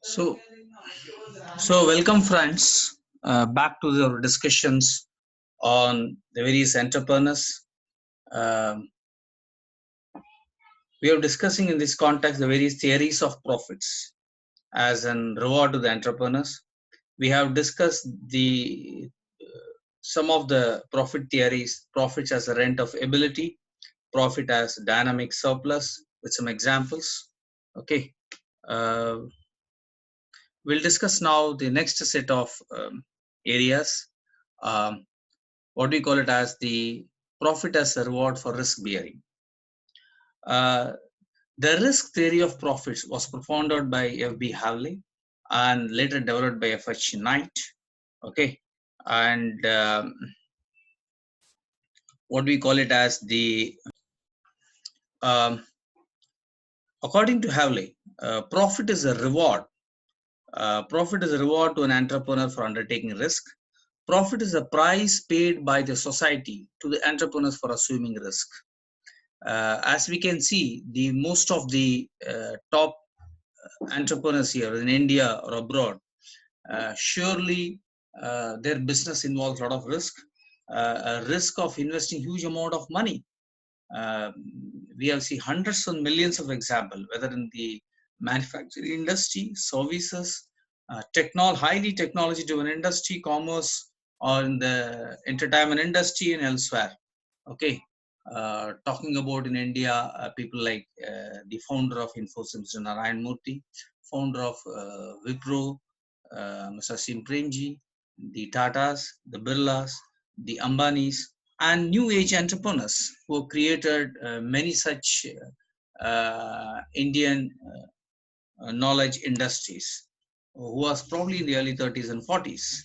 So, welcome friends back to the discussions on the various entrepreneurs. Um, we are discussing in this context the various theories of profits as an reward to the entrepreneurs. We have discussed the some of the profit theories: profits as a rent of ability, profit as dynamic surplus, with some examples. Okay, uh, we'll discuss now the next set of areas. Um, what we call it as the profit as a reward for risk bearing. Uh, the risk theory of profits was propounded by F.B. Havley and later developed by F.H. Knight. Okay, and what we call it as the um, according to Havley, profit is a reward. Profit is a reward to an entrepreneur for undertaking risk. Profit is a price paid by the society to the entrepreneurs for assuming risk. As we can see, the most of the top entrepreneurs here in India or abroad, surely their business involves a lot of risk, a risk of investing huge amount of money. Uh, we have seen hundreds and millions of example, whether in the manufacturing industry, services, highly technology-driven industry, commerce, or in the entertainment industry and elsewhere. Okay, talking about in India, people like the founder of Infosys, Mr. Narayan Murthy, founder of Wipro, Mr. Sim Premji, the Tatas, the Birlas, the Ambanis, and new age entrepreneurs who created many such Indian knowledge industries, who was probably in the early 30s and 40s.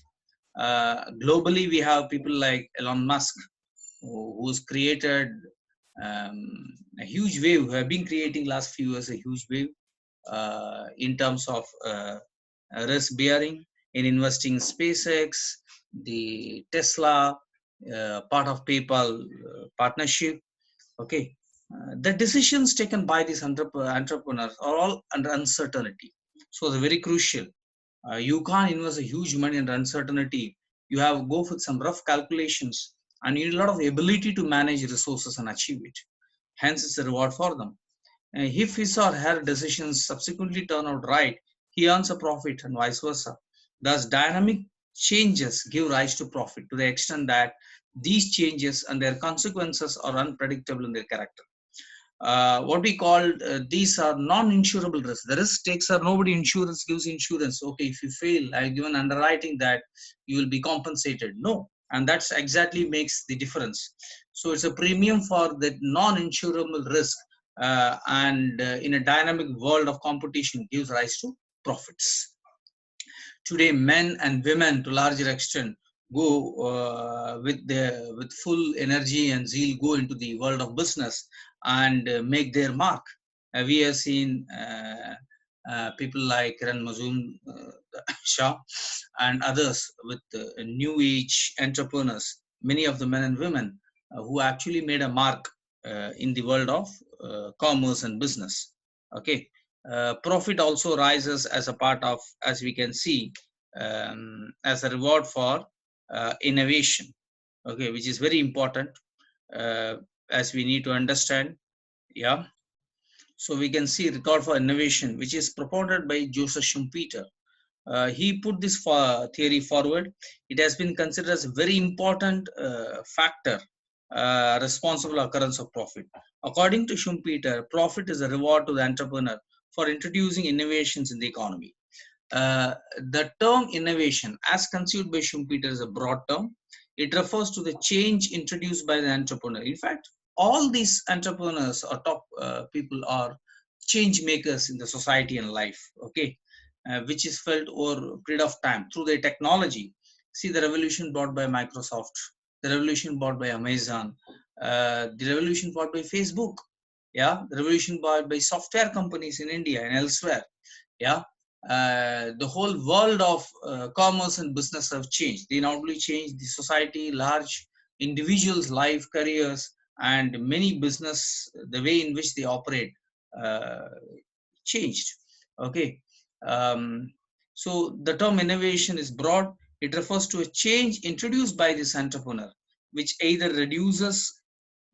Globally, we have people like Elon Musk, who's created a huge wave, who have been creating last few years a huge wave in terms of risk bearing in investing in SpaceX, the Tesla, part of PayPal partnership. Okay, the decisions taken by these entrepreneurs are all under uncertainty, so they're very crucial. You can't invest a huge money under uncertainty. You have to go with some rough calculations, and you need a lot of ability to manage resources and achieve it. Hence, it's a reward for them. If his or her decisions subsequently turn out right, he earns a profit and vice versa. Thus, dynamic changes give rise to profit to the extent that these changes and their consequences are unpredictable in their character. What we call these are non-insurable risks. The risk takes are nobody insurance gives insurance. Okay, if you fail, I've given underwriting that you will be compensated. No, and that's exactly makes the difference. So it's a premium for the non-insurable risk, and in a dynamic world of competition, gives rise to profits. Today, men and women to larger extent go with full energy and zeal go into the world of business and make their mark. We have seen people like Kiran Shah and others with new age entrepreneurs, many of the men and women who actually made a mark in the world of commerce and business. Okay, profit also rises as a part of, as we can see, as a reward for innovation. Okay, which is very important, uh, as we need to understand. Yeah, so we can see record for innovation, which is propounded by Joseph Schumpeter. He put this theory forward. It has been considered as a very important factor responsible occurrence of profit. According to Schumpeter, profit is a reward to the entrepreneur for introducing innovations in the economy. Uh, the term innovation, as conceived by Schumpeter, is a broad term. It refers to the change introduced by the entrepreneur. In fact, all these entrepreneurs or top people are change makers in the society and life. Okay, which is felt over a period of time through their technology. See the revolution brought by Microsoft, the revolution brought by Amazon, the revolution brought by Facebook. Yeah, the revolution brought by software companies in India and elsewhere. Yeah, the whole world of commerce and business have changed. They not only changed the society, large individuals' life, careers, and many business, the way in which they operate uh, changed. Okay. So the term innovation is broad. It refers to a change introduced by this entrepreneur, which either reduces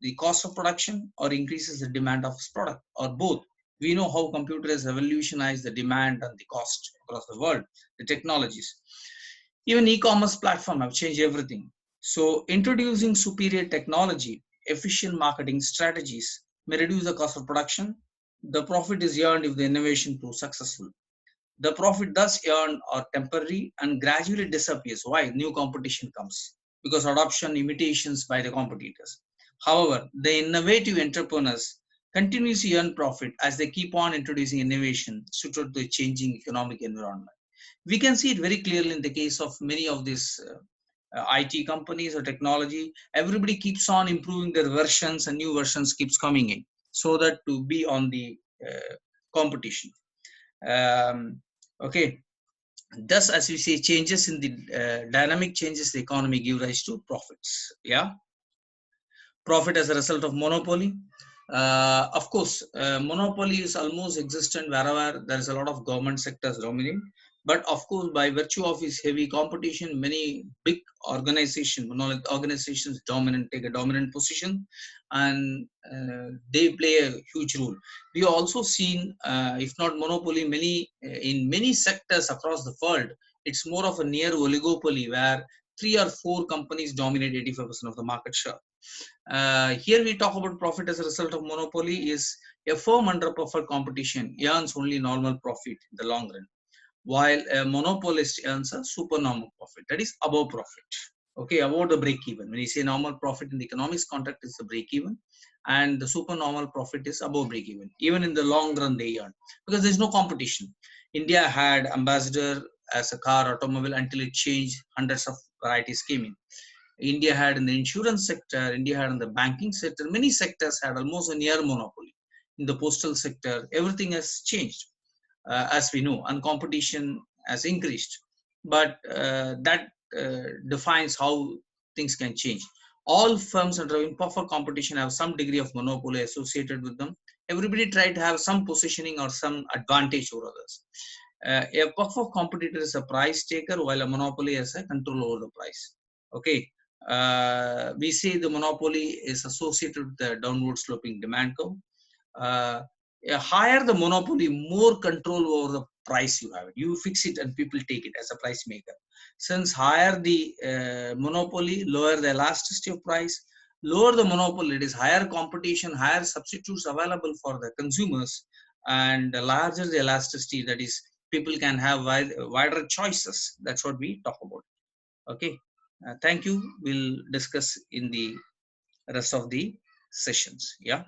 the cost of production or increases the demand of its product, or both. We know how computer has revolutionized the demand and the cost across the world, the technologies. Even e-commerce platform have changed everything. So introducing superior technology, efficient marketing strategies may reduce the cost of production. The profit is earned if the innovation proves successful. The profit thus earned are temporary and gradually disappears. Why? New competition comes because adoption imitations by the competitors. However, the innovative entrepreneurs continuously earn profit as they keep on introducing innovation suited to the changing economic environment. We can see it very clearly in the case of many of these IT companies or technology. Everybody keeps on improving their versions and new versions keeps coming in so that to be on the competition. Um, okay, thus as we say, changes in the dynamic changes the economy give rise to profits. Yeah, profit as a result of monopoly. Of course, monopoly is almost existent wherever there is a lot of government sectors dominant. But of course, by virtue of its heavy competition, many big organizations dominant take a dominant position, and they play a huge role. We also seen, if not monopoly, many in many sectors across the world, it's more of a near oligopoly where three or four companies dominate 85% of the market share. Here we talk about profit as a result of monopoly is a firm under preferred competition earns only normal profit in the long run, while a monopolist earns a supernormal profit, that is above profit. Okay, about the break even. When you say normal profit in the economics context, is the break even, and the supernormal profit is above break even. Even in the long run, they earn because there is no competition. India had ambassador as a car automobile until it changed. Hundreds of varieties came in. India had in the insurance sector, India had in the banking sector, many sectors had almost a near monopoly. In the postal sector, everything has changed, as we know, and competition has increased. But that defines how things can change. All firms under imperfect competition have some degree of monopoly associated with them. Everybody try to have some positioning or some advantage over others. A perfect competitor is a price taker, while a monopoly has a control over the price. Okay, we say the monopoly is associated with the downward sloping demand curve. Uh, higher the monopoly, more control over the price you have. You fix it and people take it as a price maker. Since higher the monopoly, lower the elasticity of price. Lower the monopoly, it is higher competition, higher substitutes available for the consumers, and the larger the elasticity, that is, people can have wider choices. That's what we talk about. Okay. Thank you. We'll discuss in the rest of the sessions. Yeah.